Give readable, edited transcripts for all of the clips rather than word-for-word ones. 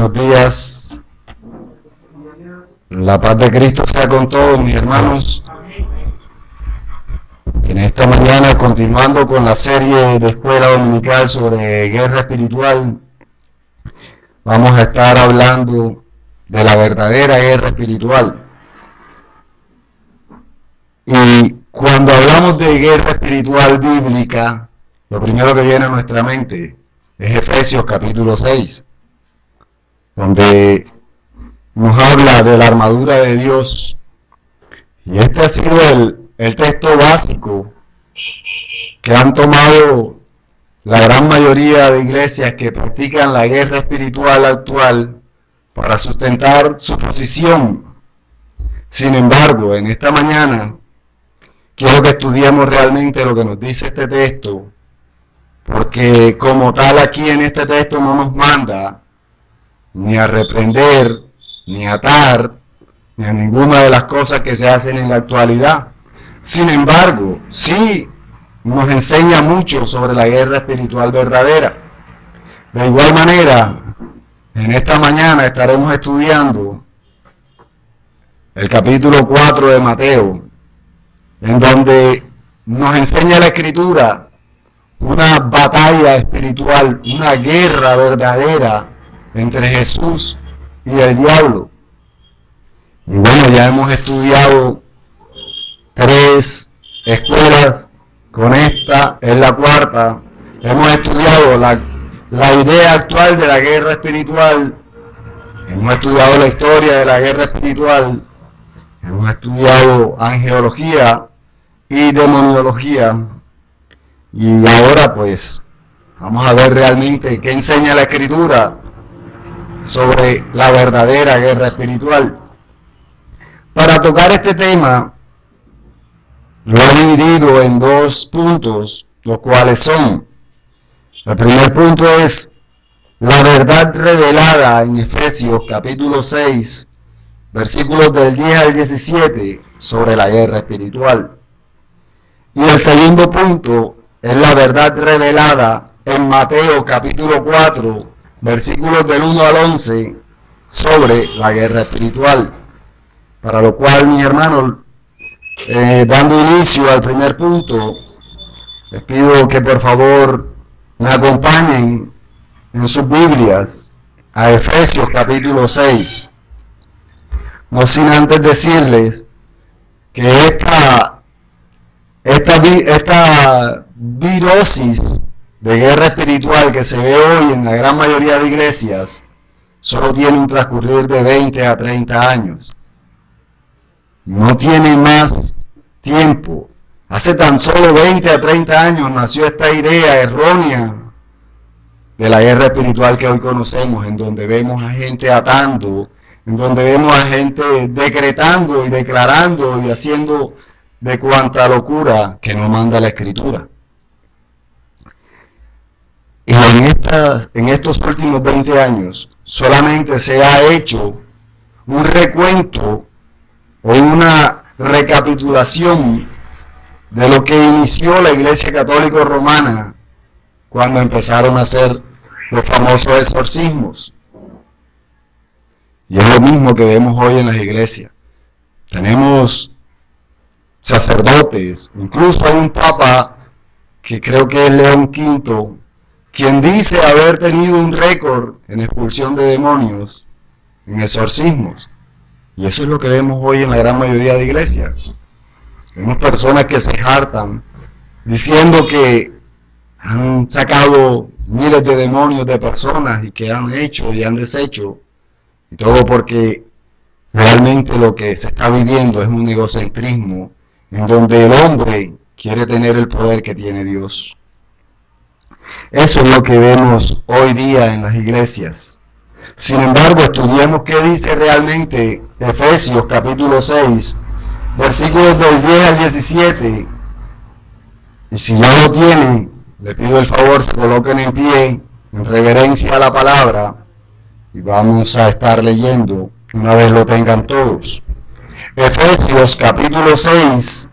Buenos días. La paz de Cristo sea con todos mis hermanos. En esta mañana, continuando con la serie de escuela dominical sobre guerra espiritual, vamos a estar hablando de la verdadera guerra espiritual. Y cuando hablamos de guerra espiritual bíblica, lo primero que viene a nuestra mente es Efesios capítulo 6, donde nos habla de la armadura de Dios. Y este ha sido el texto básico que han tomado la gran mayoría de iglesias que practican la guerra espiritual actual para sustentar su posición. Sin embargo, en esta mañana quiero que estudiemos realmente lo que nos dice este texto, porque como tal aquí en este texto no nos manda ni a reprender, ni a atar, ni a ninguna de las cosas que se hacen en la actualidad. Sin embargo, sí nos enseña mucho sobre la guerra espiritual verdadera. De igual manera, en esta mañana estaremos estudiando el capítulo 4 de Mateo, en donde nos enseña la Escritura una batalla espiritual, una guerra verdadera entre Jesús y el diablo. Y bueno, ya hemos estudiado 3 escuelas, con esta es la 4ª. Hemos estudiado la idea actual de la guerra espiritual, hemos estudiado la historia de la guerra espiritual, hemos estudiado angelología y demoniología, y ahora pues vamos a ver realmente qué enseña la Escritura sobre la verdadera guerra espiritual. Para tocar este tema, lo he dividido en 2 puntos, los cuales son: el primer punto es la verdad revelada en Efesios capítulo 6, versículos del 10 al 17, sobre la guerra espiritual. Y el segundo punto es la verdad revelada en Mateo capítulo 4, versículos del 1 al 11, sobre la guerra espiritual. Para lo cual, mis hermanos, dando inicio al primer punto, les pido que por favor me acompañen en sus Biblias a Efesios capítulo 6. No sin antes decirles que esta virosis de guerra espiritual que se ve hoy en la gran mayoría de iglesias solo tiene un transcurrir de 20 a 30 años. No tiene más tiempo. Hace tan solo 20 a 30 años nació esta idea errónea de la guerra espiritual que hoy conocemos, en donde vemos a gente atando, en donde vemos a gente decretando y declarando y haciendo de cuanta locura que no manda la Escritura. Y en estos últimos 20 años solamente se ha hecho un recuento o una recapitulación de lo que inició la Iglesia Católica Romana cuando empezaron a hacer los famosos exorcismos. Y es lo mismo que vemos hoy en las iglesias. Tenemos sacerdotes, incluso hay un papa que creo que es León V, quien dice haber tenido un récord en expulsión de demonios, en exorcismos. Y eso es lo que vemos hoy en la gran mayoría de iglesias. Vemos personas que se hartan diciendo que han sacado miles de demonios de personas y que han hecho y han deshecho, y todo porque realmente lo que se está viviendo es un egocentrismo en donde el hombre quiere tener el poder que tiene Dios. Eso es lo que vemos hoy día en las iglesias. Sin embargo, estudiemos qué dice realmente Efesios capítulo 6, versículos del 10 al 17. Y si ya lo tienen, le pido el favor se coloquen en pie en reverencia a la palabra y vamos a estar leyendo una vez lo tengan todos. Efesios capítulo 6,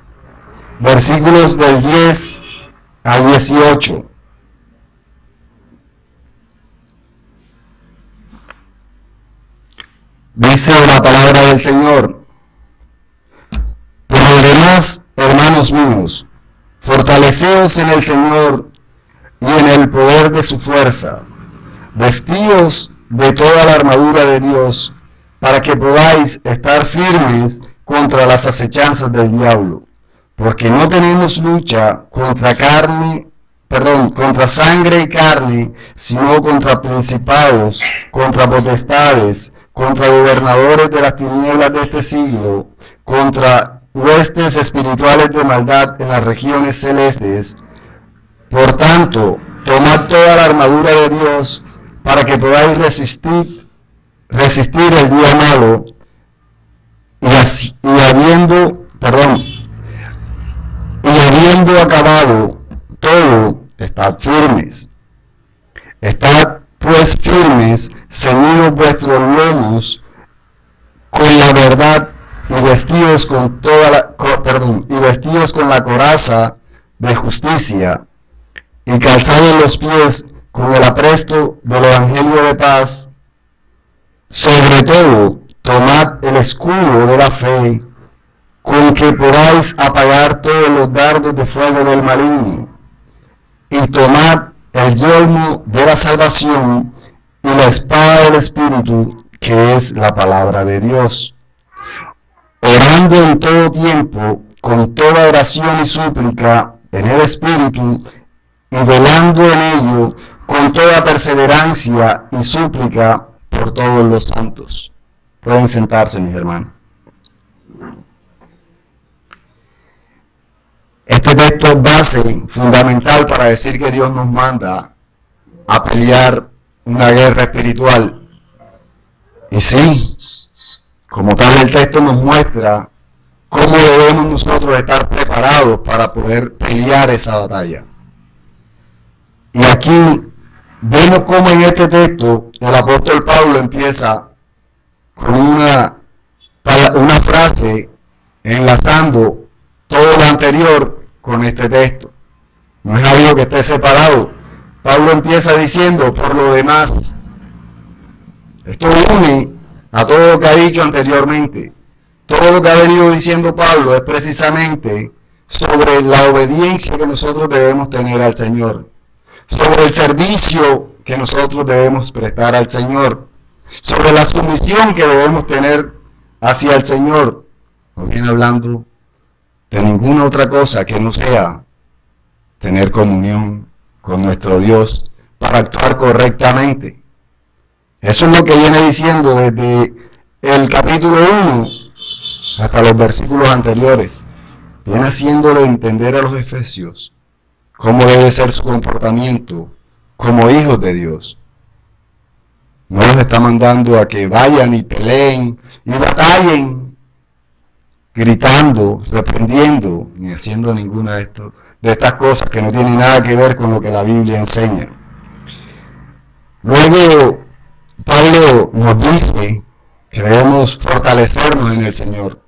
versículos del 10 al 18. Dice la palabra del Señor: por lo demás, hermanos míos, fortaleceos en el Señor y en el poder de su fuerza, vestíos de toda la armadura de Dios, para que podáis estar firmes contra las acechanzas del diablo, porque no tenemos lucha contra sangre y carne, sino contra principados, contra potestades, contra gobernadores de las tinieblas de este siglo, contra huestes espirituales de maldad en las regiones celestes. Por tanto, tomad toda la armadura de Dios para que podáis resistir el día malo, y habiendo acabado todo, estad firmes. Estad pues firmes, ceñidos vuestros lomos con la verdad, y vestidos con la coraza de justicia, y calzados los pies con el apresto del evangelio de paz. Sobre todo, tomad el escudo de la fe, con que podáis apagar todos los dardos de fuego del maligno, y tomad el yelmo de la salvación y la espada del Espíritu, que es la palabra de Dios, orando en todo tiempo, con toda oración y súplica en el Espíritu, y velando en ello con toda perseverancia y súplica por todos los santos. Pueden sentarse, mis hermanos. Este texto es base fundamental para decir que Dios nos manda a pelear una guerra espiritual. Y sí, como tal, el texto nos muestra cómo debemos nosotros estar preparados para poder pelear esa batalla. Y aquí vemos cómo en este texto el apóstol Pablo empieza con una frase enlazando todo lo anterior con este texto. No es algo que esté separado. Pablo empieza diciendo, por lo demás. Esto une a todo lo que ha dicho anteriormente. Todo lo que ha venido diciendo Pablo es precisamente sobre la obediencia que nosotros debemos tener al Señor, sobre el servicio que nosotros debemos prestar al Señor, sobre la sumisión que debemos tener hacia el Señor. No viene hablando de ninguna otra cosa que no sea tener comunión con nuestro Dios para actuar correctamente. Eso es lo que viene diciendo desde el capítulo 1 hasta los versículos anteriores. Viene haciéndole entender a los efesios cómo debe ser su comportamiento como hijos de Dios. No los está mandando a que vayan y peleen y batallen, gritando, reprendiendo, ni haciendo ninguna de estas cosas que no tienen nada que ver con lo que la Biblia enseña. Luego, Pablo nos dice que debemos fortalecernos en el Señor.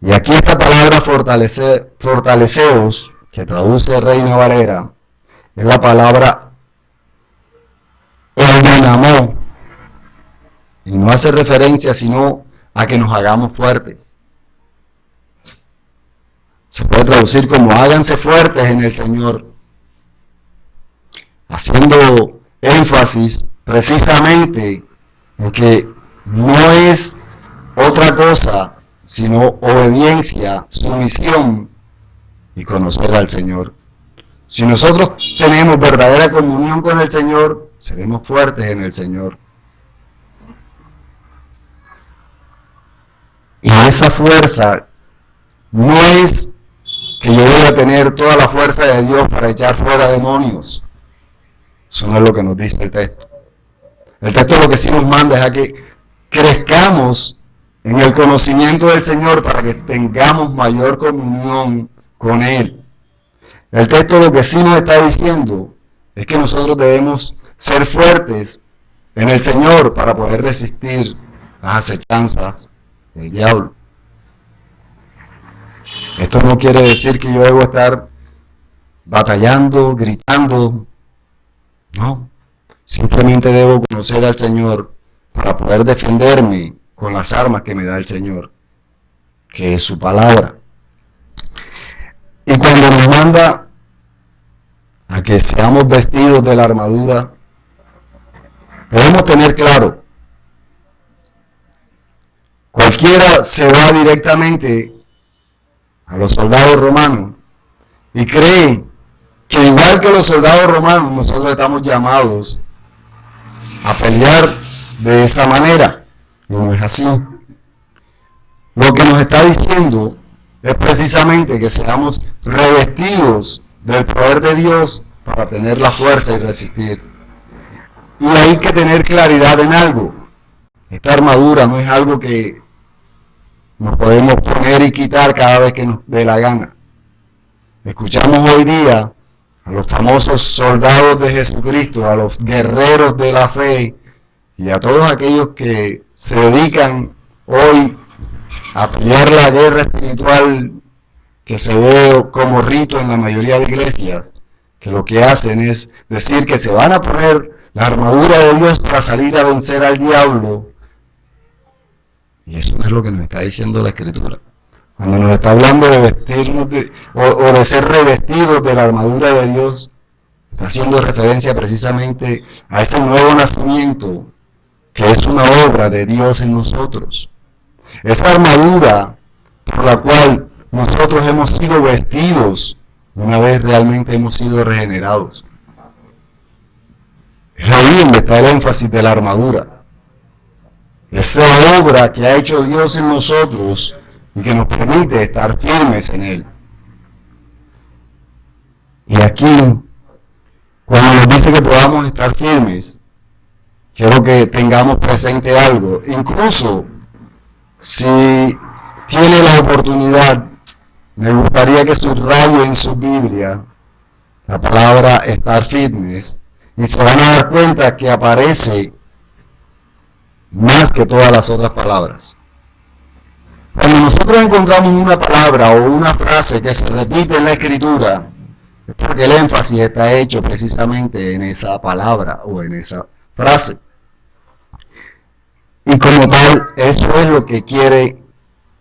Y aquí esta palabra fortaleceos, que traduce Reina Valera, es la palabra endinamó, y no hace referencia sino a que nos hagamos fuertes. Se puede traducir como háganse fuertes en el Señor, haciendo énfasis precisamente en que no es otra cosa sino obediencia, sumisión y conocer al Señor. Si nosotros tenemos verdadera comunión con el Señor, seremos fuertes en el Señor. Y esa fuerza no es que yo voy a tener toda la fuerza de Dios para echar fuera demonios. Eso no es lo que nos dice el texto. El texto lo que sí nos manda es a que crezcamos en el conocimiento del Señor para que tengamos mayor comunión con Él. El texto lo que sí nos está diciendo es que nosotros debemos ser fuertes en el Señor para poder resistir las acechanzas del diablo. Esto no quiere decir que yo debo estar batallando, gritando. No, simplemente debo conocer al Señor para poder defenderme con las armas que me da el Señor, que es su palabra. Y cuando nos manda a que seamos vestidos de la armadura, debemos tener claro, cualquiera se va directamente a los soldados romanos y cree que igual que los soldados romanos, nosotros estamos llamados a pelear de esa manera. No es así. Lo que nos está diciendo es precisamente que seamos revestidos del poder de Dios para tener la fuerza y resistir. Y hay que tener claridad en algo. Esta armadura no es algo que nos podemos poner y quitar cada vez que nos dé la gana. Escuchamos hoy día a los famosos soldados de Jesucristo, a los guerreros de la fe y a todos aquellos que se dedican hoy a pelear la guerra espiritual que se ve como rito en la mayoría de iglesias, que lo que hacen es decir que se van a poner la armadura de Dios para salir a vencer al diablo. Y eso no es lo que nos está diciendo la Escritura. Cuando nos está hablando de vestirnos o de ser revestidos de la armadura de Dios, está haciendo referencia precisamente a ese nuevo nacimiento que es una obra de Dios en nosotros. Esa armadura por la cual nosotros hemos sido vestidos una vez realmente hemos sido regenerados. Es ahí donde está el énfasis de la armadura. Esa obra que ha hecho Dios en nosotros y que nos permite estar firmes en Él. Y aquí, cuando nos dice que podamos estar firmes, quiero que tengamos presente algo. Incluso si tiene la oportunidad, me gustaría que subraye en su Biblia la palabra estar firmes y se van a dar cuenta que aparece más que todas las otras palabras. Cuando nosotros encontramos una palabra o una frase que se repite en la Escritura, es porque el énfasis está hecho precisamente en esa palabra o en esa frase. Y como tal, eso es lo que quiere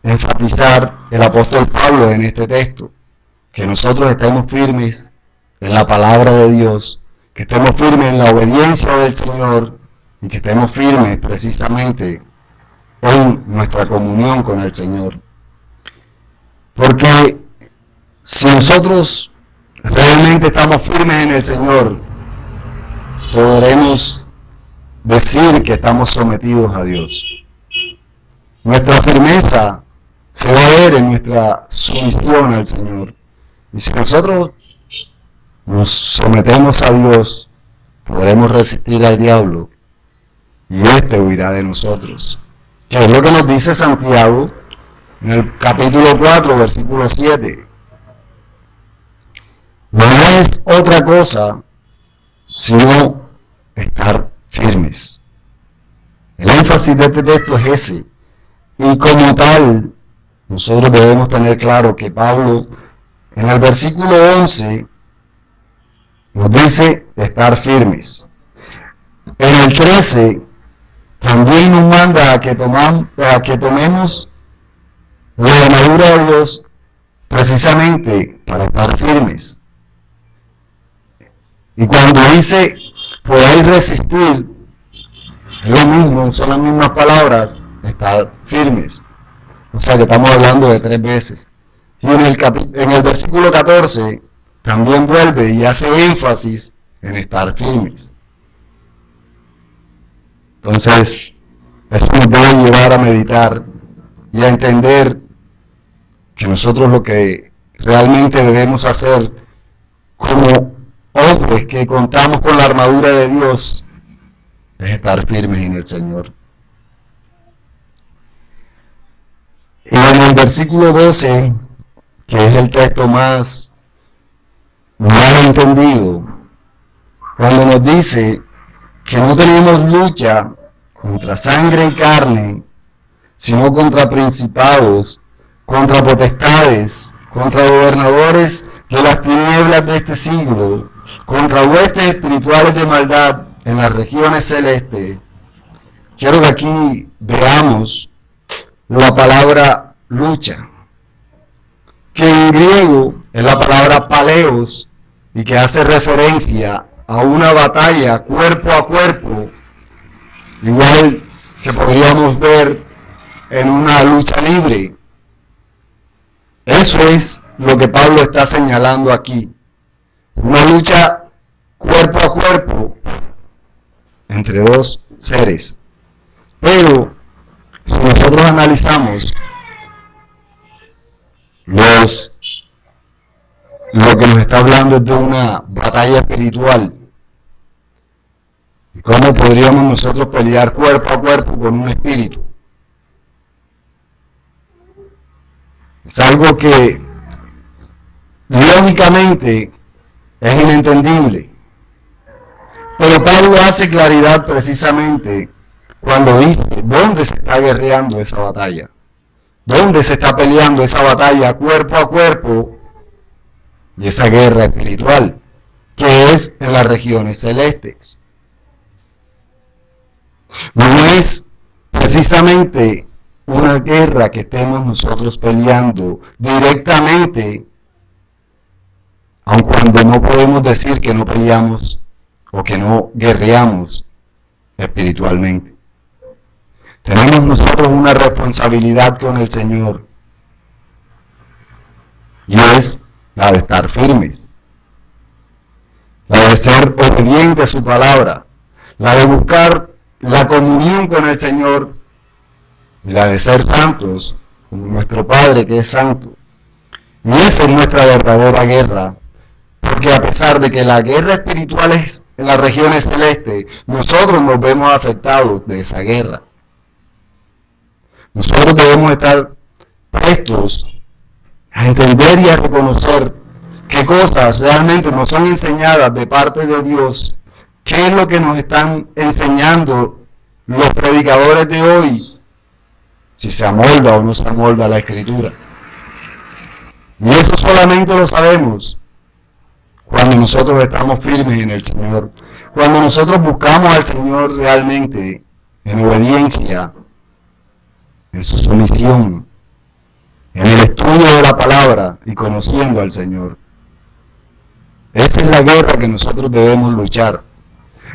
enfatizar el apóstol Pablo en este texto, que nosotros estemos firmes en la palabra de Dios, que estemos firmes en la obediencia del Señor y que estemos firmes precisamente en nuestra comunión con el Señor. Porque si nosotros realmente estamos firmes en el Señor, podremos decir que estamos sometidos a Dios. Nuestra firmeza se va a ver en nuestra sumisión al Señor. Y si nosotros nos sometemos a Dios, podremos resistir al diablo y éste huirá de nosotros. Que es lo que nos dice Santiago en el capítulo 4, versículo 7. No es otra cosa sino estar firmes. El énfasis de este texto es ese. Y como tal, nosotros debemos tener claro que Pablo, en el versículo 11, nos dice estar firmes. En el 13, también nos manda a que tomemos la armadura de Dios precisamente para estar firmes. Y cuando dice podáis resistir, es lo mismo, son las mismas palabras, estar firmes. O sea que estamos hablando de 3 veces. Y en el versículo 14 también vuelve y hace énfasis en estar firmes. Entonces, eso nos debe llevar a meditar y a entender que nosotros lo que realmente debemos hacer como hombres que contamos con la armadura de Dios es estar firmes en el Señor. Y en el versículo 12, que es el texto más mal entendido, cuando nos dice que no tenemos lucha contra sangre y carne, sino contra principados, contra potestades, contra gobernadores de las tinieblas de este siglo, contra huestes espirituales de maldad en las regiones celestes. quiero que aquí veamos la palabra lucha, que en griego es la palabra paleos y que hace referencia a una batalla cuerpo a cuerpo, igual que podríamos ver en una lucha libre. Eso es lo que Pablo está señalando aquí, una lucha cuerpo a cuerpo entre dos seres. Pero si nosotros analizamos lo que nos está hablando es de una batalla espiritual, ¿cómo podríamos nosotros pelear cuerpo a cuerpo con un espíritu? Es algo que lógicamente es inentendible. Pero Pablo hace claridad precisamente cuando dice dónde se está guerreando esa batalla, dónde se está peleando esa batalla cuerpo a cuerpo y esa guerra espiritual, que es en las regiones celestes. No es precisamente una guerra que estemos nosotros peleando directamente, aun cuando no podemos decir que no peleamos o que no guerreamos espiritualmente. Tenemos nosotros una responsabilidad con el Señor, y es la de estar firmes, la de ser obediente a su palabra, la de buscar la comunión con el Señor, y la de ser santos como nuestro Padre que es santo. Y esa es nuestra verdadera guerra, porque a pesar de que la guerra espiritual es en las regiones celestes, nosotros nos vemos afectados de esa guerra. Nosotros debemos estar prestos a entender y a reconocer qué cosas realmente nos son enseñadas de parte de Dios, qué es lo que nos están enseñando los predicadores de hoy, si se amolda o no se amolda la Escritura. Y eso solamente lo sabemos cuando nosotros estamos firmes en el Señor, cuando nosotros buscamos al Señor realmente en obediencia, en su sumisión, en el estudio de la palabra y conociendo al Señor. Esa es la guerra que nosotros debemos luchar,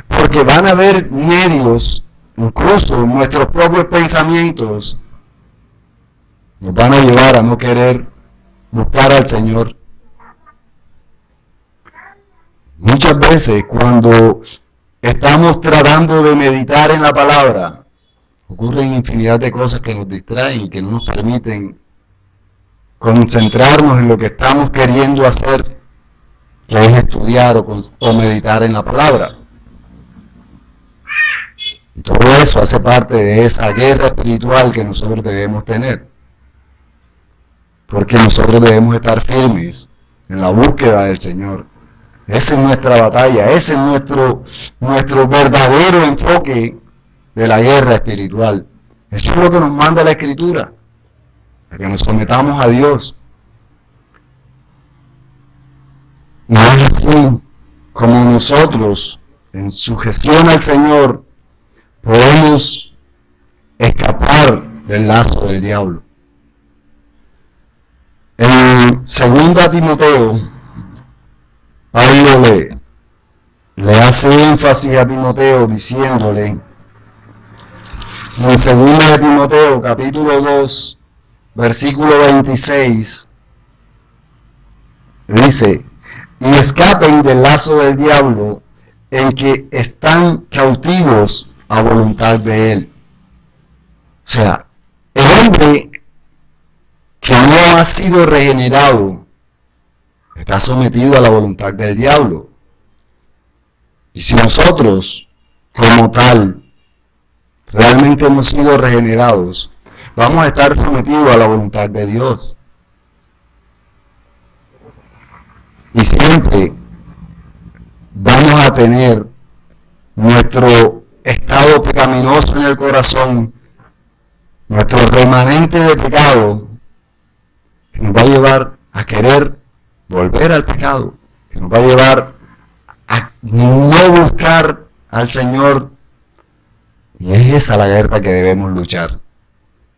porque van a haber medios, incluso nuestros propios pensamientos nos van a llevar a no querer buscar al Señor. Muchas veces cuando estamos tratando de meditar en la palabra, ocurren infinidad de cosas que nos distraen y que no nos permiten concentrarnos en lo que estamos queriendo hacer, que es estudiar o meditar en la palabra. Y todo eso hace parte de esa guerra espiritual que nosotros debemos tener, porque nosotros debemos estar firmes en la búsqueda del Señor. Esa es nuestra batalla, ese es nuestro verdadero enfoque de la guerra espiritual. Eso es lo que nos manda la Escritura, a que nos sometamos a Dios. No es así como nosotros, en sujeción al Señor, podemos escapar del lazo del diablo. En 2 Timoteo, Pablo le hace énfasis a Timoteo diciéndole, en 2 Timoteo capítulo 2, versículo 26, dice, y escapen del lazo del diablo en que están cautivos a voluntad de él. O sea, el hombre que no ha sido regenerado está sometido a la voluntad del diablo. Y si nosotros, como tal, realmente hemos sido regenerados, vamos a estar sometidos a la voluntad de Dios. Y siempre vamos a tener nuestro estado pecaminoso en el corazón, nuestro remanente de pecado, que nos va a llevar a querer volver al pecado, que nos va a llevar a no buscar al Señor Y es esa la guerra que debemos luchar.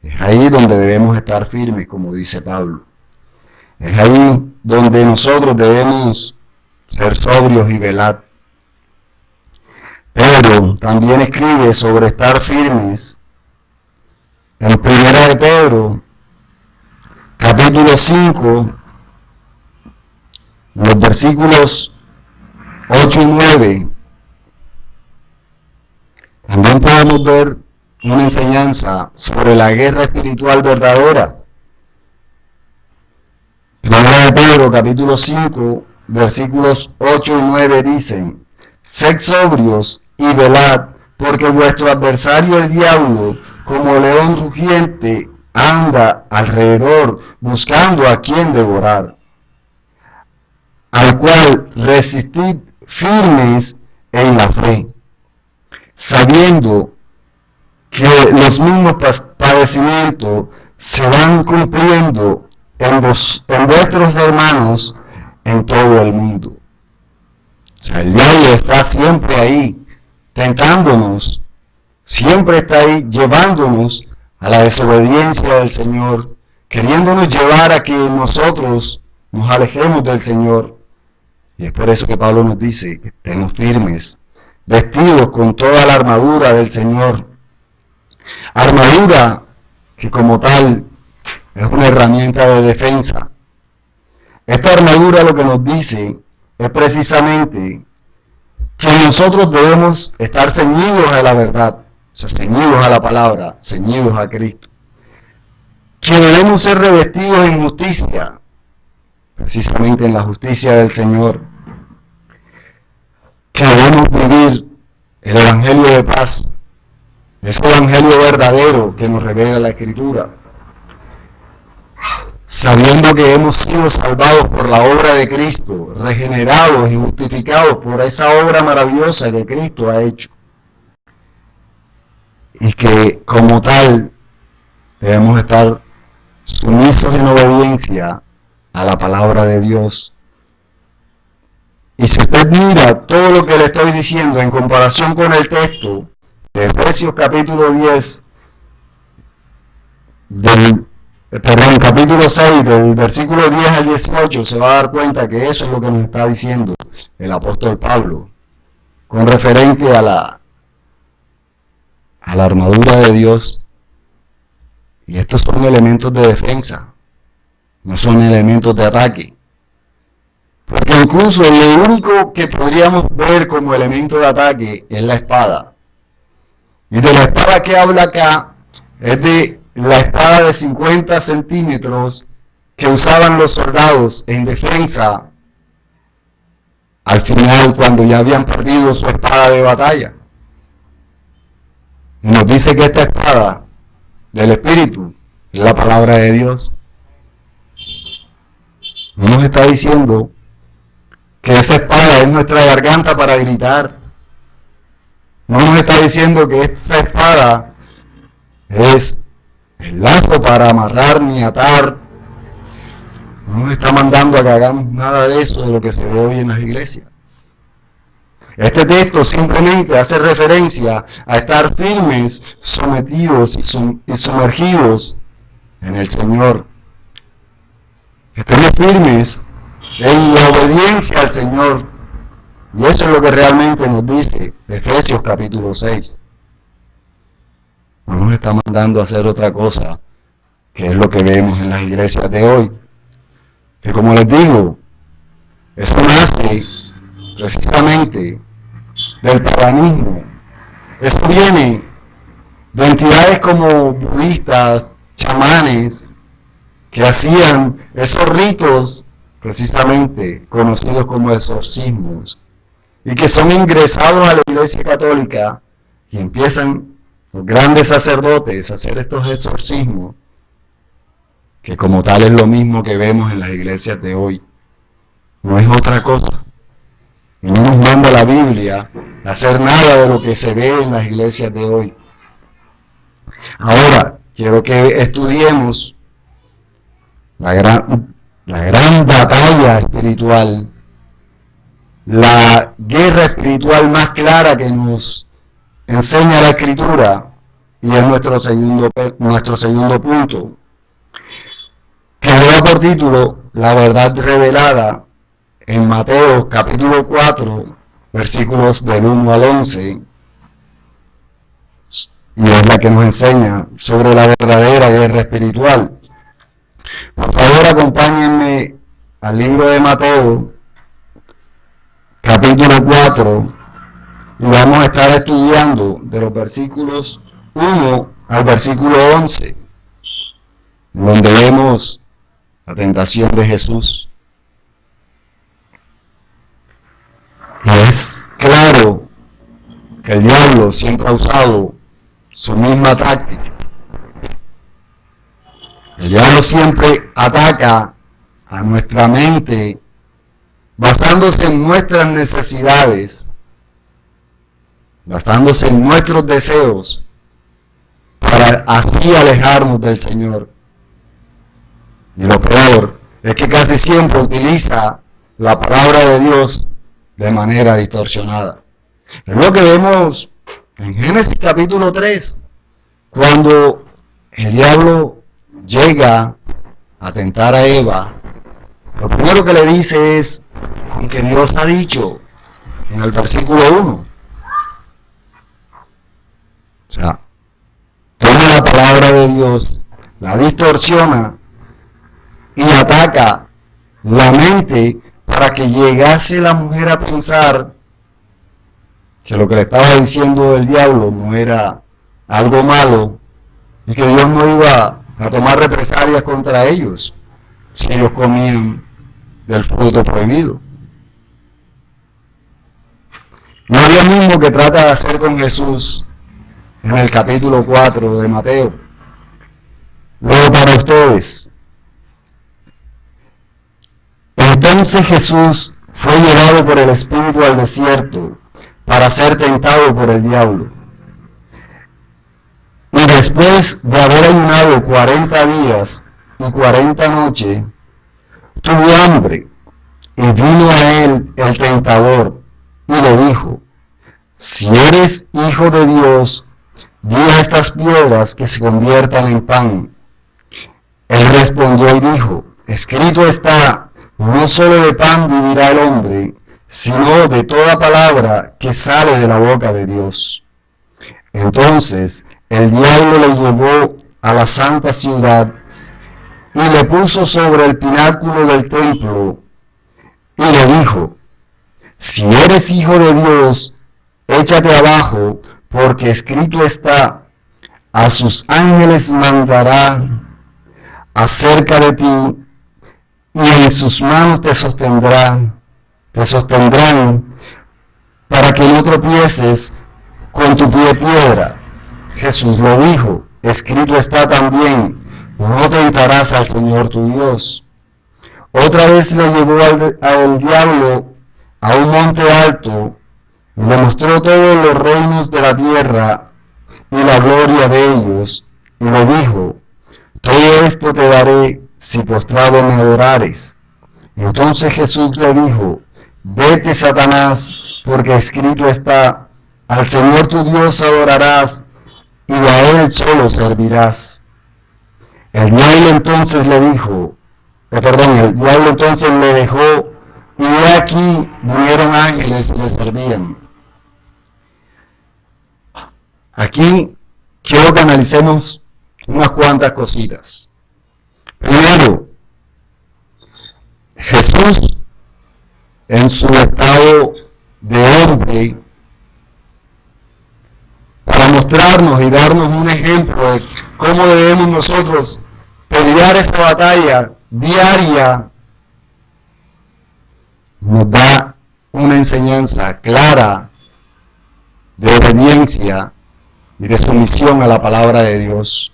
Es ahí donde debemos estar firmes, como dice Pablo. Es ahí donde nosotros debemos ser sobrios y velar. Pedro también escribe sobre estar firmes en Primera de Pedro, capítulo 5, los versículos 8 y 9. También podemos ver una enseñanza sobre la guerra espiritual verdadera. Primera de Pedro, capítulo 5, versículos 8 y 9 dicen: sed sobrios y velad, porque vuestro adversario el diablo, como león rugiente, anda alrededor buscando a quien devorar, al cual resistid firmes en la fe, sabiendo que los mismos padecimientos se van cumpliendo en vuestros hermanos en todo el mundo. O sea, el diablo está siempre ahí, tentándonos, siempre está ahí, llevándonos a la desobediencia del Señor, queriéndonos llevar a que nosotros nos alejemos del Señor. Y es por eso que Pablo nos dice que estemos firmes, vestidos con toda la armadura del Señor. Armadura que como tal es una herramienta de defensa. Esta armadura lo que nos dice es precisamente que nosotros debemos estar ceñidos a la verdad, o sea, ceñidos a la palabra, ceñidos a Cristo. Que debemos ser revestidos en justicia, precisamente en la justicia del Señor. Que debemos vivir el Evangelio de paz, ese Evangelio verdadero que nos revela la Escritura, sabiendo que hemos sido salvados por la obra de Cristo, regenerados y justificados por esa obra maravillosa que Cristo ha hecho, y que como tal debemos estar sumisos en obediencia a la palabra de Dios. Y si usted mira todo lo que le estoy diciendo en comparación con el texto de Efesios capítulo 10, capítulo 6, del versículo 10 al 18, se va a dar cuenta que eso es lo que nos está diciendo el apóstol Pablo, con referente a la armadura de Dios. Y estos son elementos de defensa, no son elementos de ataque. Porque incluso lo único que podríamos ver como elemento de ataque es la espada. Y de la espada que habla acá es de la espada de 50 centímetros que usaban los soldados en defensa al final, cuando ya habían perdido su espada de batalla. Nos dice que esta espada del Espíritu es la palabra de Dios. No nos está diciendo que esa espada es nuestra garganta para gritar. No nos está diciendo que esa espada es el lazo para amarrar ni atar. No nos está mandando a que hagamos nada de eso, de lo que se ve hoy en las iglesias. Este texto simplemente hace referencia a estar firmes, sometidos y sumergidos en el Señor. Estemos firmes en la obediencia al Señor. Y eso es lo que realmente nos dice Efesios capítulo 6. No nos está mandando a hacer otra cosa, que es lo que vemos en las iglesias de hoy. Que como les digo, eso nace precisamente del paganismo. Eso viene de entidades como budistas, chamanes, que hacían esos ritos precisamente conocidos como exorcismos, y que son ingresados a la Iglesia Católica y empiezan los grandes sacerdotes a hacer estos exorcismos, que como tal es lo mismo que vemos en las iglesias de hoy. No es otra cosa. Y no nos manda la Biblia a hacer nada de lo que se ve en las iglesias de hoy. Ahora, quiero que estudiemos la gran batalla espiritual, la guerra espiritual más clara que nos enseña la Escritura, y es nuestro segundo punto, que lleva por título La verdad revelada en Mateo capítulo 4, versículos del 1 al 11, y es la que nos enseña sobre la verdadera guerra espiritual. Por favor, acompáñenme al libro de Mateo capítulo 4, y vamos a estar estudiando de los versículos 1 al versículo 11, donde vemos la tentación de Jesús. Y es claro que el diablo siempre ha usado su misma táctica. El diablo siempre ataca a nuestra mente basándose en nuestras necesidades, basándose en nuestros deseos, para así alejarnos del Señor. Y lo peor es que casi siempre utiliza la palabra de Dios de manera distorsionada. Es lo que vemos en Génesis capítulo 3, cuando el diablo llega a tentar a Eva. Lo primero que le dice es, con que Dios ha dicho en el versículo 1. O sea, toma la palabra de Dios, la distorsiona y ataca la mente para que llegase la mujer a pensar que lo que le estaba diciendo el diablo no era algo malo y que Dios no iba a tomar represalias contra ellos si ellos comían del fruto prohibido. Y es lo mismo que trata de hacer con Jesús en el capítulo 4 de Mateo. Luego para ustedes. Entonces Jesús fue llevado por el Espíritu al desierto para ser tentado por el diablo. Y después de haber ayunado 40 días y 40 noches, tuvo hambre, y vino a él el tentador y le dijo: si eres hijo de Dios, di a estas piedras que se conviertan en pan. Él respondió y dijo: escrito está, no solo de pan vivirá el hombre, sino de toda palabra que sale de la boca de Dios. Entonces el diablo le llevó a la santa ciudad y le puso sobre el pináculo del templo y le dijo: si eres hijo de Dios, échate abajo, porque escrito está, a sus ángeles mandará acerca de ti, y en sus manos te sostendrán, para que no tropieces con tu pie piedra. Jesús le dijo: escrito está también, no tentarás al Señor tu Dios. Otra vez le llevó al diablo a un monte alto y le mostró todos los reinos de la tierra y la gloria de ellos, y le dijo: todo esto te daré si postrado me adorares. Entonces Jesús le dijo: vete, Satanás, porque escrito está, al Señor tu Dios adorarás y a él solo servirás. El diablo entonces le dejó, y de aquí vinieron ángeles y le servían. Aquí quiero que analicemos unas cuantas cositas. Primero, Jesús, en su estado de hombre, para mostrarnos y darnos un ejemplo de cómo debemos nosotros pelear esta batalla diaria, nos da una enseñanza clara de obediencia y de sumisión a la palabra de Dios.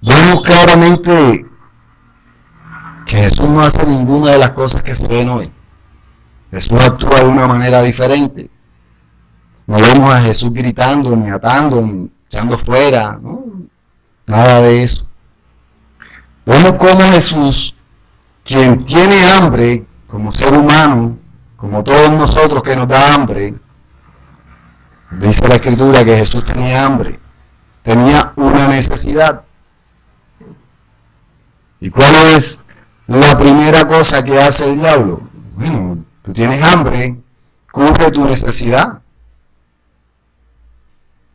Vemos claramente que Jesús no hace ninguna de las cosas que se ven hoy. Jesús actúa de una manera diferente. No vemos a Jesús gritando, ni atando, ni echando fuera, ¿no? Nada de eso. Vemos cómo Jesús, quien tiene hambre como ser humano, como todos nosotros que nos da hambre, Dice la Escritura que Jesús tenía hambre, tenía una necesidad. ¿Y cuál es la primera cosa que hace el diablo? Bueno, tú tienes hambre, cubre tu necesidad.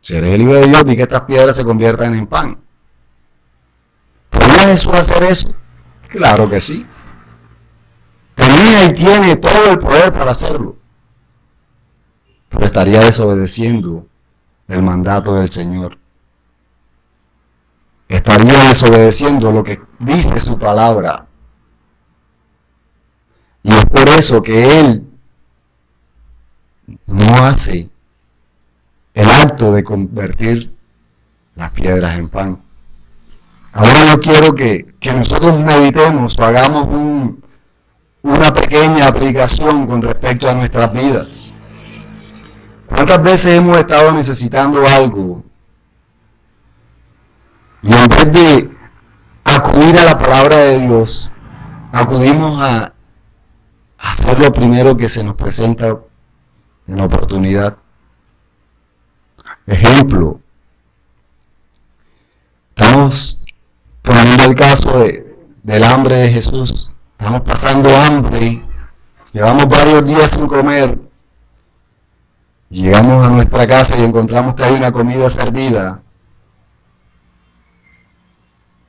Si eres el Hijo de Dios, di que estas piedras se conviertan en pan. ¿Podría Jesús hacer eso? Claro que sí. Tenía y tiene todo el poder para hacerlo. Pero estaría desobedeciendo el mandato del Señor. Estaría desobedeciendo lo que dice su palabra. Y es por eso que Él no hace el acto de convertir las piedras en pan. Ahora yo quiero que nosotros meditemos o hagamos una pequeña aplicación con respecto a nuestras vidas. ¿Cuántas veces hemos estado necesitando algo y en vez de acudir a la palabra de Dios, acudimos a hacer lo primero que se nos presenta en la oportunidad? Ejemplo, estamos poniendo el caso del hambre de Jesús. Estamos pasando hambre, llevamos varios días sin comer, llegamos a nuestra casa y encontramos que hay una comida servida.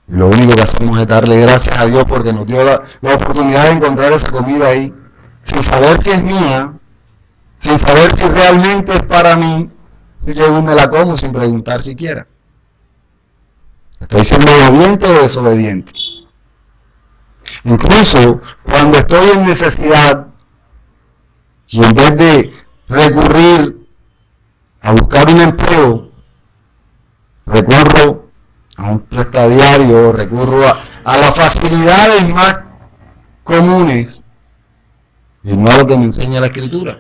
Y lo único que hacemos es darle gracias a Dios porque nos dio la oportunidad de encontrar esa comida ahí, sin saber si es mía, sin saber si realmente es para mí. Yo llego y me la como sin preguntar siquiera. ¿Estoy siendo obediente o desobediente? Incluso cuando estoy en necesidad y en vez de recurrir a buscar un empleo, recurro a un prestadiario, recurro a las facilidades más comunes y no a lo que me enseña la Escritura.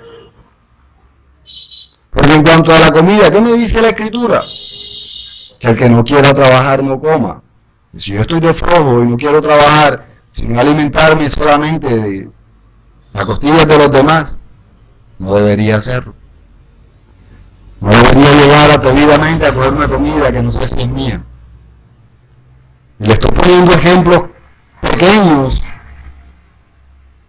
Porque en cuanto a la comida, ¿qué me dice la Escritura? Que el que no quiera trabajar no coma. Y si yo estoy de flojo y no quiero trabajar, sino alimentarme solamente de las costillas de los demás, no debería hacerlo. No debería llegar atrevidamente a coger una comida que no sé si es mía. Y le estoy poniendo ejemplos pequeños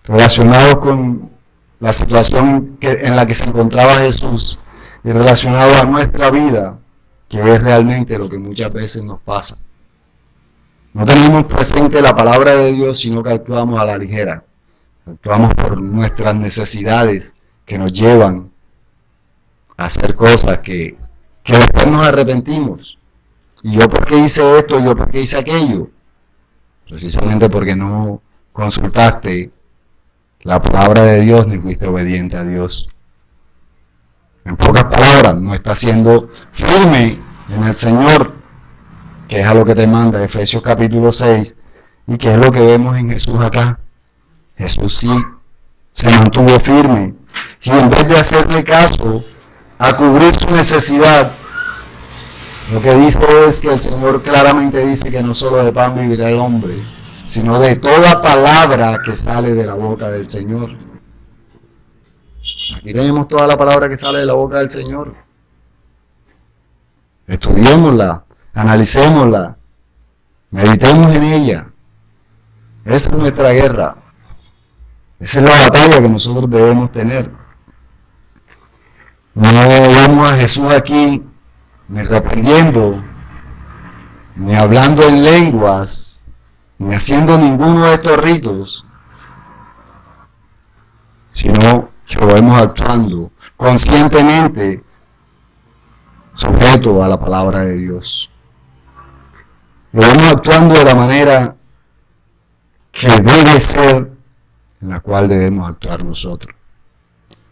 relacionados con la situación en la que se encontraba Jesús y relacionado a nuestra vida, que es realmente lo que muchas veces nos pasa. No tenemos presente la palabra de Dios, sino que actuamos a la ligera. Actuamos por nuestras necesidades que nos llevan a hacer cosas que después nos arrepentimos. ¿Y yo por qué hice esto? ¿Y yo por qué hice aquello? Precisamente porque no consultaste la palabra de Dios ni fuiste obediente a Dios. En pocas palabras, no estás siendo firme en el Señor, que es a lo que te manda Efesios capítulo 6, y que es lo que vemos en Jesús acá. Jesús sí se mantuvo firme, y en vez de hacerle caso a cubrir su necesidad, lo que dice es que el Señor claramente dice que no solo de pan vivirá el hombre, sino de toda palabra que sale de la boca del Señor. Aquí tenemos toda la palabra que sale de la boca del Señor. Estudiémosla, analicémosla, meditemos en ella. Esa es nuestra guerra. Esa es la batalla que nosotros debemos tener. No vemos a Jesús aquí ni reprendiendo, ni hablando en lenguas, ni haciendo ninguno de estos ritos, sino que lo vemos actuando conscientemente sujeto a la palabra de Dios. Lo vemos actuando de la manera que debe ser, en la cual debemos actuar nosotros.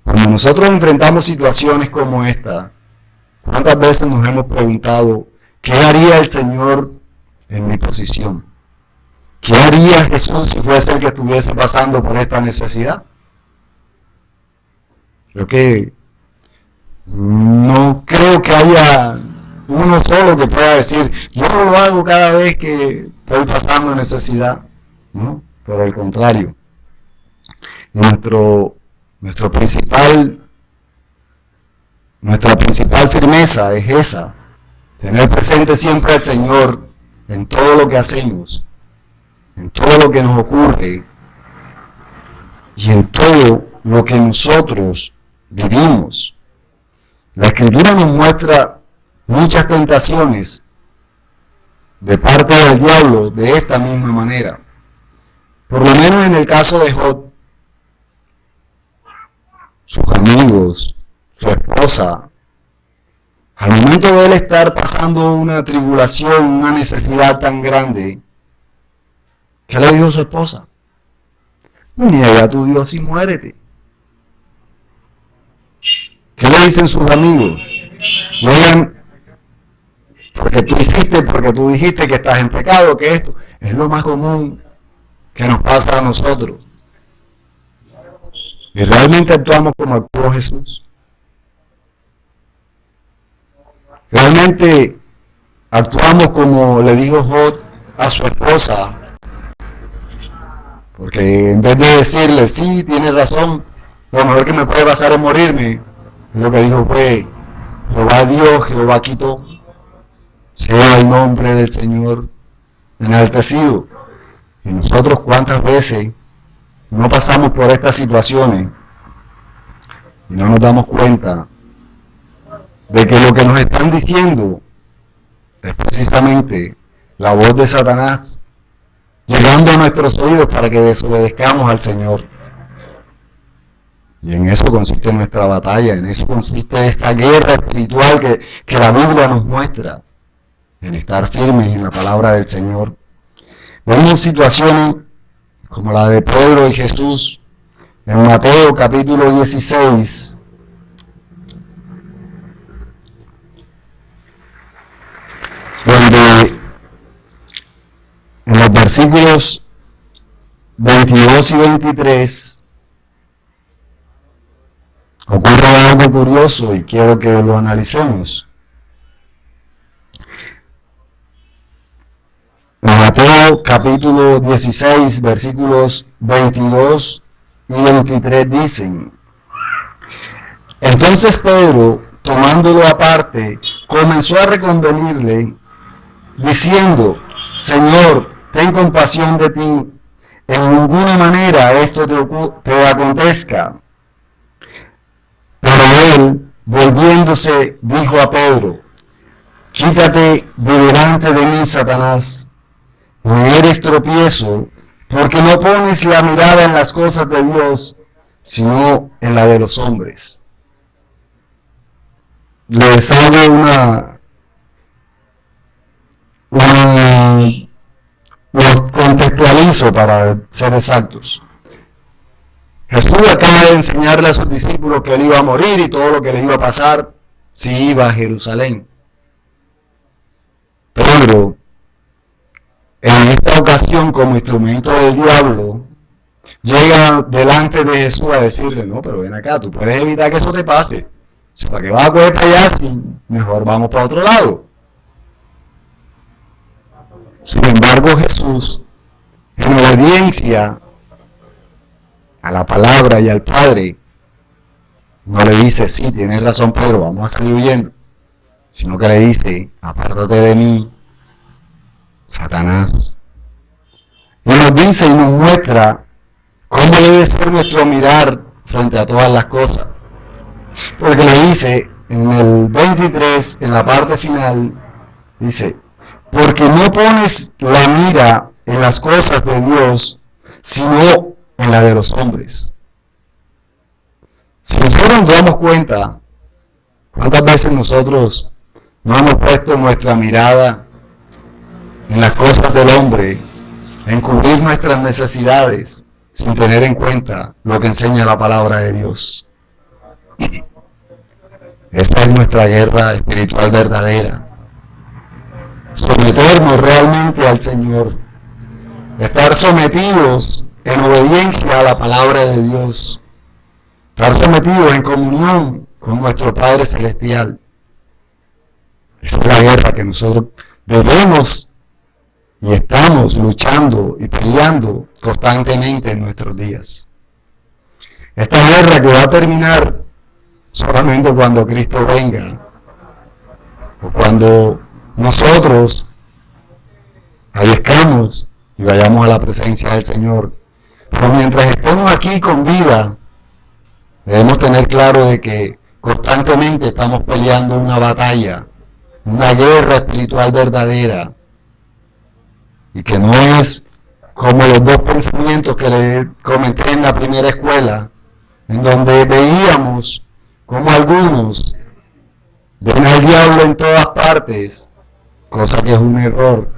Cuando nosotros enfrentamos situaciones como esta, ¿cuántas veces nos hemos preguntado qué haría el Señor en mi posición? ¿Qué haría Jesús si fuese el que estuviese pasando por esta necesidad? No creo que haya uno solo que pueda decir, yo lo hago cada vez que estoy pasando necesidad. No, por el contrario. Nuestro principal Nuestra principal firmeza es esa, tener presente siempre al Señor en todo lo que hacemos, en todo lo que nos ocurre y en todo lo que nosotros vivimos. La Escritura nos muestra muchas tentaciones de parte del diablo de esta misma manera. Por lo menos en el caso de Job, sus amigos, su esposa, al momento de él estar pasando una tribulación, una necesidad tan grande, ¿qué le dijo su esposa? Niega a tu Dios y muérete. ¿Qué le dicen sus amigos? Llegan porque tú dijiste que estás en pecado, que esto es lo más común que nos pasa a nosotros. ¿Y realmente actuamos como actuó Jesús? ¿Realmente actuamos como le dijo Job a su esposa? Porque en vez de decirle, sí, tienes razón, lo mejor que me puede pasar es morirme, lo que dijo fue, Jehová Dios, Jehová quitó, sea el nombre del Señor enaltecido. Y nosotros cuántas veces no pasamos por estas situaciones y no nos damos cuenta de que lo que nos están diciendo es precisamente la voz de Satanás llegando a nuestros oídos para que desobedezcamos al Señor. Y en eso consiste nuestra batalla, en eso consiste esta guerra espiritual que la Biblia nos muestra, en estar firmes en la palabra del Señor. Vemos situaciones como la de Pedro y Jesús en Mateo capítulo 16, donde en los versículos 22 y 23 ocurre algo curioso y quiero que lo analicemos. En Mateo capítulo 16, versículos 22 y 23 dicen: Entonces Pedro, tomándolo aparte, comenzó a reconvenirle, diciendo: Señor, ten compasión de ti, en ninguna manera esto te acontezca. Pero él, volviéndose, dijo a Pedro: Quítate de delante de mí, Satanás, me eres tropiezo, porque no pones la mirada en las cosas de Dios, sino en la de los hombres. Les hago los contextualizo para ser exactos. Jesús acaba de enseñarle a sus discípulos que él iba a morir y todo lo que le iba a pasar si iba a Jerusalén. Pedro, en esta ocasión, como instrumento del diablo, llega delante de Jesús a decirle: no, pero ven acá, tú puedes evitar que eso te pase. O sea, ¿para qué vas a coger para allá si mejor vamos para otro lado? Sin embargo, Jesús, en obediencia a la palabra y al Padre, no le dice: sí, tienes razón, Pedro, vamos a salir huyendo, sino que le dice: apártate de mí, Satanás. Y nos dice y nos muestra cómo debe ser nuestro mirar frente a todas las cosas. Porque le dice en el 23, en la parte final, dice: porque no pones la mira en las cosas de Dios, sino en la de los hombres. Si nosotros nos damos cuenta, ¿cuántas veces nosotros no hemos puesto nuestra mirada en las cosas del hombre, en cubrir nuestras necesidades, sin tener en cuenta lo que enseña la palabra de Dios? Esa es nuestra guerra espiritual verdadera. Someternos realmente al Señor, estar sometidos en obediencia a la palabra de Dios, estar sometidos en comunión con nuestro Padre Celestial. Esa es la guerra que nosotros debemos y estamos luchando y peleando constantemente en nuestros días. Esta guerra que va a terminar solamente cuando Cristo venga, o cuando nosotros fallezcamos y vayamos a la presencia del Señor. Pero mientras estemos aquí con vida, debemos tener claro de que constantemente estamos peleando una batalla, una guerra espiritual verdadera, y que no es como los dos pensamientos que le comenté en la primera escuela, en donde veíamos como algunos ven al diablo en todas partes, cosa que es un error.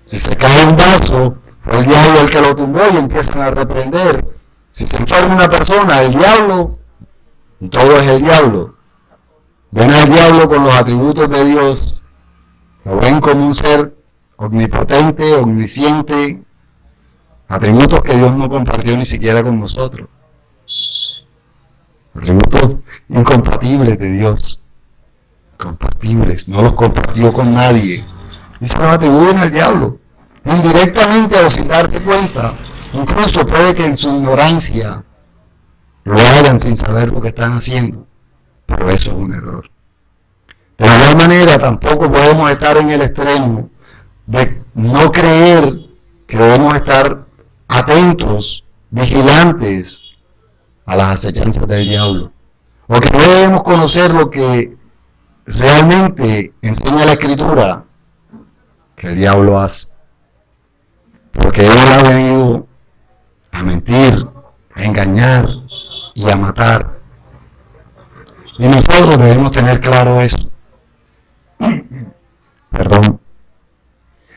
Si se cae un vaso, fue el diablo el que lo tumbó y empiezan a reprender. Si se enferma una persona, el diablo, y todo es el diablo. Ven al diablo con los atributos de Dios, lo ven como un ser omnipotente, omnisciente, atributos que Dios no compartió ni siquiera con nosotros. Atributos incompatibles de Dios. Compatibles, no los compartió con nadie. Y se los atribuyen al diablo. Indirectamente, o sin darse cuenta, incluso puede que en su ignorancia lo hagan sin saber lo que están haciendo. Pero eso es un error. De igual manera, tampoco podemos estar en el extremo de no creer que debemos estar atentos, vigilantes a las acechanzas del diablo, o que no debemos conocer lo que realmente enseña la Escritura que el diablo hace, porque él ha venido a mentir, a engañar y a matar, y nosotros debemos tener claro eso. Perdón.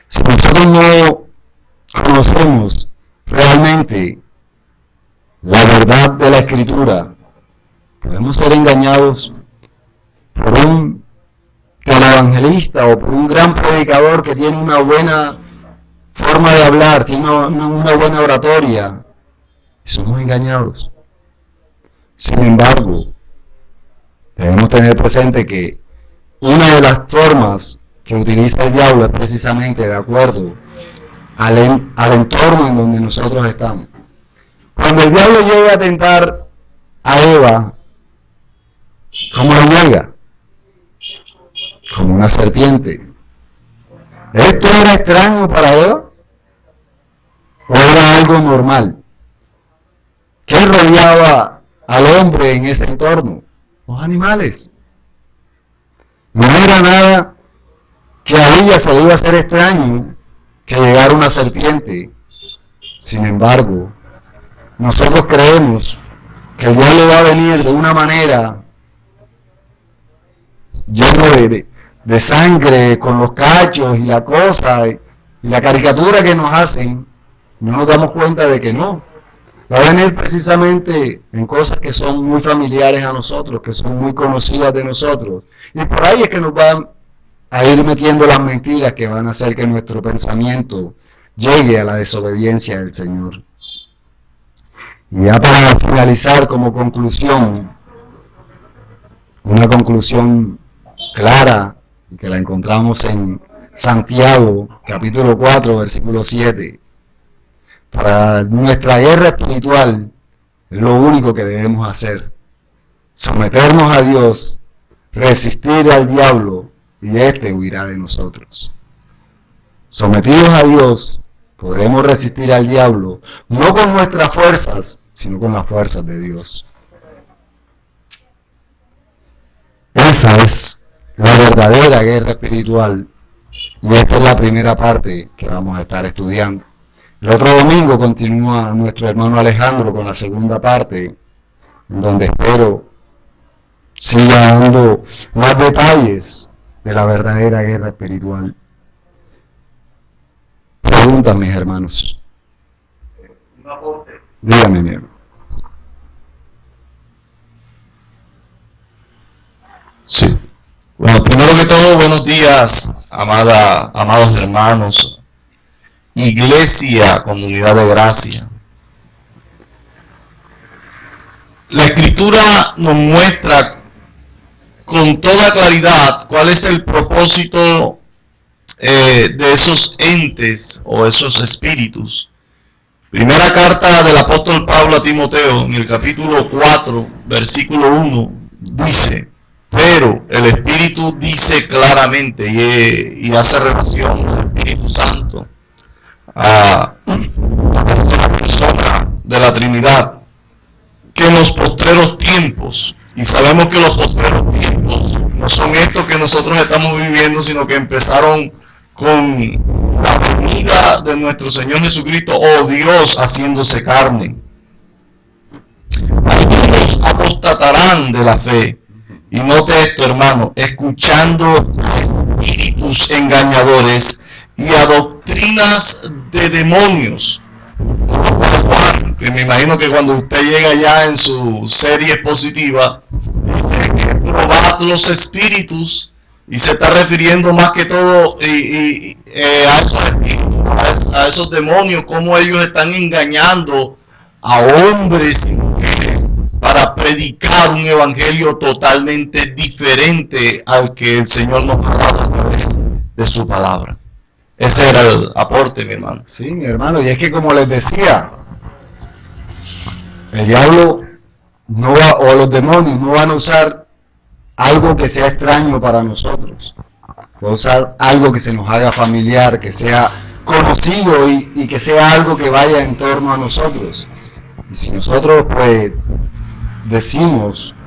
Si nosotros no conocemos realmente la verdad de la Escritura, podemos ser engañados por un televangelista o por un gran predicador que tiene una buena forma de hablar, tiene una buena oratoria, y somos engañados. Sin embargo, debemos tener presente que una de las formas que utiliza el diablo es precisamente de acuerdo al entorno en donde nosotros estamos. Cuando el diablo llega a tentar a Eva, ¿cómo le llega? Como una serpiente. ¿Esto era extraño para Eva? ¿O era algo normal? ¿Qué rodeaba al hombre en ese entorno? Los animales. No era nada que a ella se le iba a hacer extraño que llegara una serpiente. Sin embargo, nosotros creemos que el diablo va a venir de una manera lleno de sangre, con los cachos y la cosa, y la caricatura que nos hacen. No nos damos cuenta de que no. Va a venir precisamente en cosas que son muy familiares a nosotros, que son muy conocidas de nosotros. Y por ahí es que nos van a ir metiendo las mentiras que van a hacer que nuestro pensamiento llegue a la desobediencia del Señor. Y ya para finalizar como conclusión, una conclusión clara, que la encontramos en Santiago, capítulo 4, versículo 7. Para nuestra guerra espiritual es lo único que debemos hacer: someternos a Dios, resistir al diablo, y éste huirá de nosotros. Sometidos a Dios, podremos resistir al diablo, no con nuestras fuerzas, sino con las fuerzas de Dios. Esa es la verdadera guerra espiritual, y esta es la primera parte que vamos a estar estudiando. El otro domingo continúa nuestro hermano Alejandro con la segunda parte, en donde espero siga dando más detalles de la verdadera guerra espiritual. Preguntas, mis hermanos. Dígame, mi hermano. Sí. Bueno, primero que todo, buenos días, amados hermanos, Iglesia, comunidad de gracia. La Escritura nos muestra con toda claridad cuál es el propósito de esos entes o esos espíritus. Primera carta del apóstol Pablo a Timoteo, en el capítulo 4, versículo 1, dice, pero el Espíritu dice claramente y hace relación al Espíritu Santo, a la tercera persona de la Trinidad, que en los postreros tiempos, y sabemos que los postreros tiempos no son estos que nosotros estamos viviendo, sino que empezaron con la venida de nuestro Señor Jesucristo, o Dios haciéndose carne. Algunos apostatarán de la fe, y note esto, hermano, escuchando espíritus engañadores y a doctrinas de demonios. Que me imagino que cuando usted llega ya en su serie expositiva, dice que probad los espíritus, y se está refiriendo más que todo a esos espíritus, a esos demonios, cómo ellos están engañando a hombres y mujeres para predicar un evangelio totalmente diferente al que el Señor nos ha dado a través de su palabra. Ese era el aporte, mi hermano. Sí, mi hermano, y es que como les decía, el diablo no va, o los demonios no van a usar algo que sea extraño para nosotros. Va a usar algo que se nos haga familiar, que sea conocido y que sea algo que vaya en torno a nosotros. Y si nosotros pues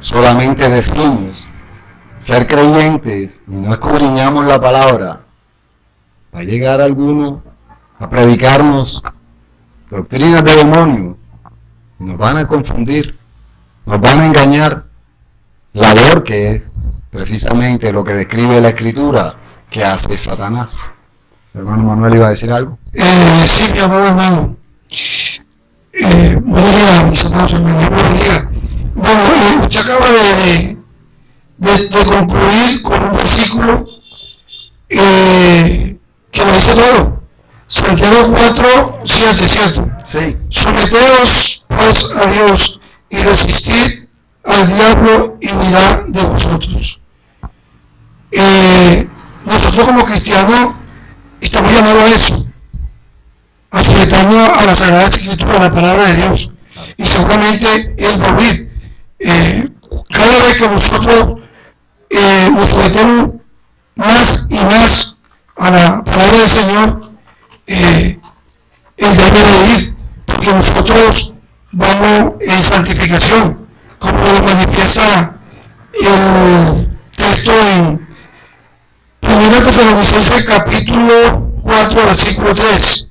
solamente decimos ser creyentes y no escudriñamos la palabra, va a llegar alguno a predicarnos doctrinas de demonios, y nos van a confundir, nos van a engañar, labor que es precisamente lo que describe la Escritura que hace Satanás. Hermano Manuel, ¿iba a decir algo? Sí, mi amado hermano. Buenos días, mis amados hermanos. Buenos días. Bueno, usted acaba de concluir con un versículo que lo dice todo. Santiago 4, 7, ¿cierto? Sí. Someteos pues a Dios y resistid al diablo y huirá de vosotros. Nosotros como cristianos estamos llamados a eso, a sujetarnos a la Sagrada Escritura, a la palabra de Dios, y seguramente Él va a huir. Cada vez que nosotros nos sujetemos más y más a la palabra del Señor, el diablo va a huir, porque nosotros vamos en santificación, como lo manifiesta el texto en 1 Tesalonicenses capítulo 4, versículo 3.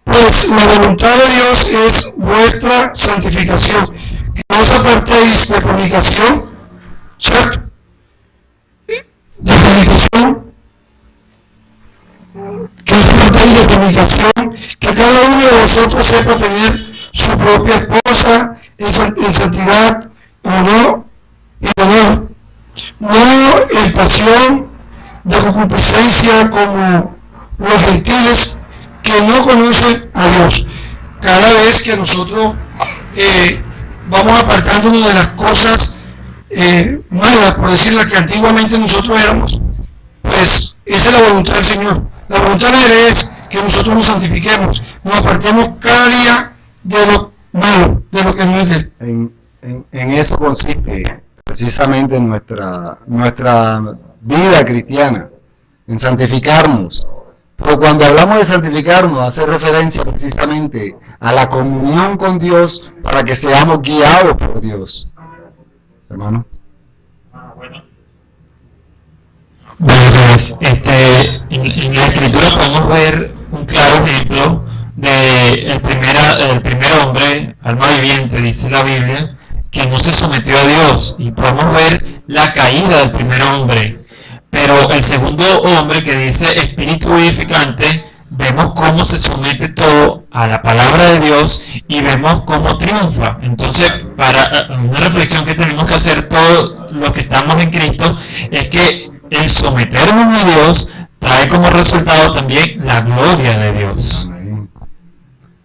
Pues la voluntad de Dios es vuestra santificación, que no os apartéis de fornicación, ¿cierto? De fornicación, que os apartéis de fornicación, que cada uno de vosotros sepa tener su propia esposa en santidad, en honor y honor, no en pasión de concupiscencia como los gentiles que no conocen a Dios. Cada vez que nosotros vamos apartándonos de las cosas malas, por decirlo, que antiguamente nosotros éramos, pues esa es la voluntad del Señor. La voluntad de Él es que nosotros nos santifiquemos, nos apartemos cada día de lo malo, de lo que no es de Él. En eso consiste precisamente nuestra vida cristiana, en santificarnos. Pero cuando hablamos de santificarnos, hace referencia precisamente a la comunión con Dios para que seamos guiados por Dios. Hermano. Bueno, pues, en la Escritura podemos ver un claro ejemplo de el primer hombre, alma viviente, dice la Biblia, que no se sometió a Dios, y podemos ver la caída del primer hombre. Pero el segundo hombre, que dice espíritu vivificante, vemos cómo se somete todo a la palabra de Dios y vemos cómo triunfa. Entonces, para una reflexión que tenemos que hacer todos los que estamos en Cristo, es que el someternos a Dios trae como resultado también la gloria de Dios.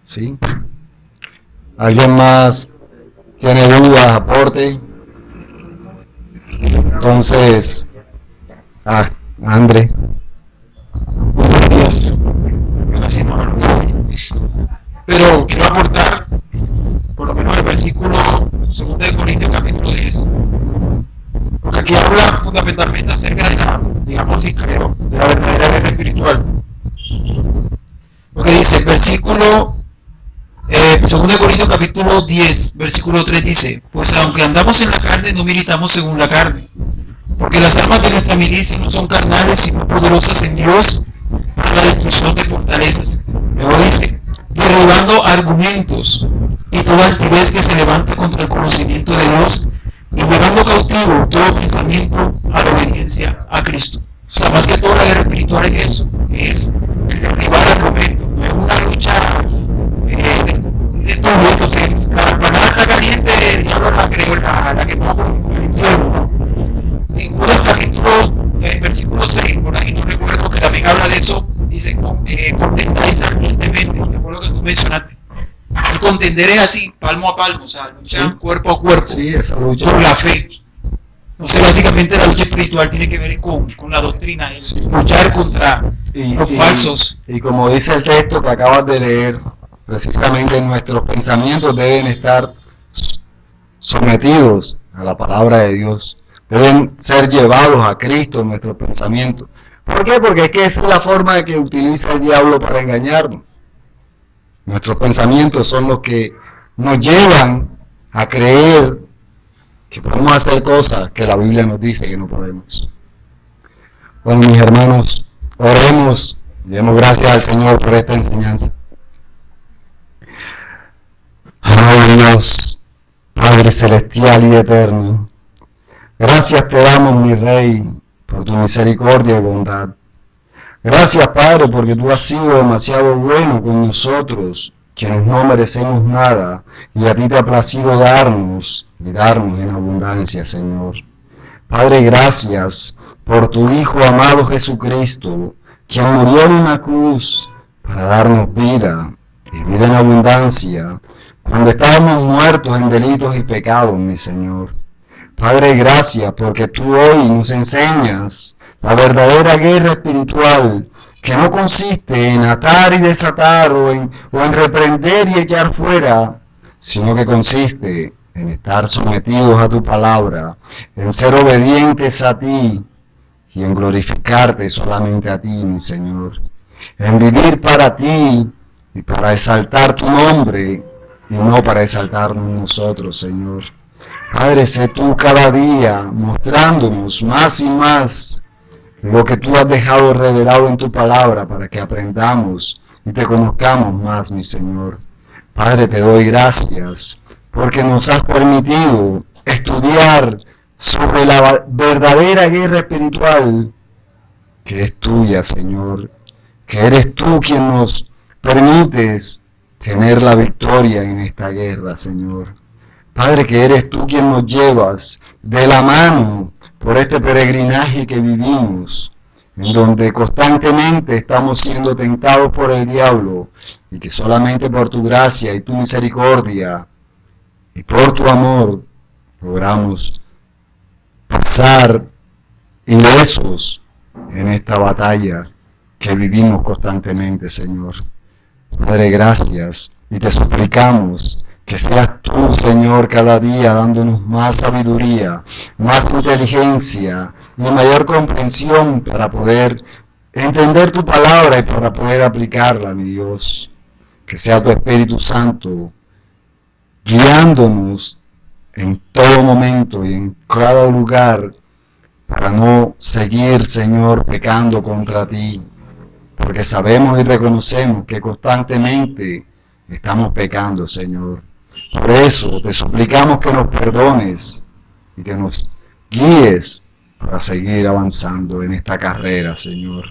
¿Sí? ¿Alguien más tiene dudas, aporte? Entonces, André. Buenos días. Gracias, hermano. Pero quiero aportar por lo menos el versículo 2 de Corintios capítulo 10, lo que dice el versículo 2 Corintios capítulo 10, versículo 3 dice: pues aunque andamos en la carne, no militamos según la carne, porque las armas de nuestra milicia no son carnales, sino poderosas en Dios para la destrucción de fortalezas. Luego dice: derribando argumentos y toda altivez que se levanta contra el conocimiento de Dios, y llevando cautivo todo pensamiento a la obediencia a Cristo. O sea, más que todo la guerra espiritual es eso, es el derribar argumentos, no es una lucha de todo. Entonces, la banana está caliente, el diablo la que va por el infierno. En unos capítulos, versículo 6, por ahí no recuerdo, que también habla de eso, dice: contendáis ardientemente, por lo que tú mencionaste. El contender es así, palmo a palmo, o sea, lucha cuerpo a cuerpo, esa lucha por la fe. Entonces, básicamente, la lucha espiritual tiene que ver con la doctrina, es luchar contra los falsos. Y como dice el texto que acabas de leer, precisamente nuestros pensamientos deben estar sometidos a la palabra de Dios, deben ser llevados a Cristo en nuestros pensamientos. ¿Por qué? Porque es que esa es la forma de que utiliza el diablo para engañarnos. Nuestros pensamientos son los que nos llevan a creer que podemos hacer cosas que la Biblia nos dice que no podemos. Bueno, mis hermanos, oremos y demos gracias al Señor por esta enseñanza. Oh Dios, Padre celestial y eterno, gracias te damos, mi Rey, por tu misericordia y bondad. Gracias, Padre, porque tú has sido demasiado bueno con nosotros, quienes no merecemos nada, y a ti te ha placido darnos y darnos en abundancia, Señor. Padre, gracias por tu Hijo amado Jesucristo, quien murió en una cruz para darnos vida y vida en abundancia, cuando estábamos muertos en delitos y pecados, mi Señor. Padre, gracias porque tú hoy nos enseñas la verdadera guerra espiritual, que no consiste en atar y desatar o en reprender y echar fuera, sino que consiste en estar sometidos a tu palabra, en ser obedientes a ti y en glorificarte solamente a ti, mi Señor, en vivir para ti y para exaltar tu nombre y no para exaltarnos nosotros, Señor. Padre, sé tú cada día mostrándonos más y más lo que tú has dejado revelado en tu palabra para que aprendamos y te conozcamos más, mi Señor. Padre, te doy gracias porque nos has permitido estudiar sobre la verdadera guerra espiritual que es tuya, Señor, que eres tú quien nos permites tener la victoria en esta guerra, Señor. Padre, que eres tú quien nos llevas de la mano por este peregrinaje que vivimos, en donde constantemente estamos siendo tentados por el diablo, y que solamente por tu gracia y tu misericordia y por tu amor logramos pasar ilesos en esta batalla que vivimos constantemente, Señor. Padre, gracias, y te suplicamos que seas tú, Señor, cada día dándonos más sabiduría, más inteligencia y mayor comprensión para poder entender tu palabra y para poder aplicarla, mi Dios. Que sea tu Espíritu Santo guiándonos en todo momento y en cada lugar para no seguir, Señor, pecando contra ti, porque sabemos y reconocemos que constantemente estamos pecando, Señor. Por eso te suplicamos que nos perdones y que nos guíes para seguir avanzando en esta carrera, Señor.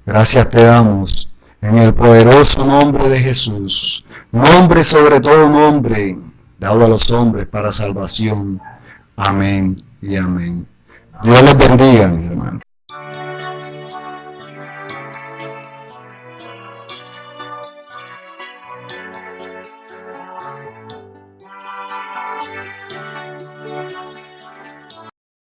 Gracias te damos en el poderoso nombre de Jesús, nombre sobre todo nombre, dado a los hombres para salvación. Amén y amén. Dios les bendiga.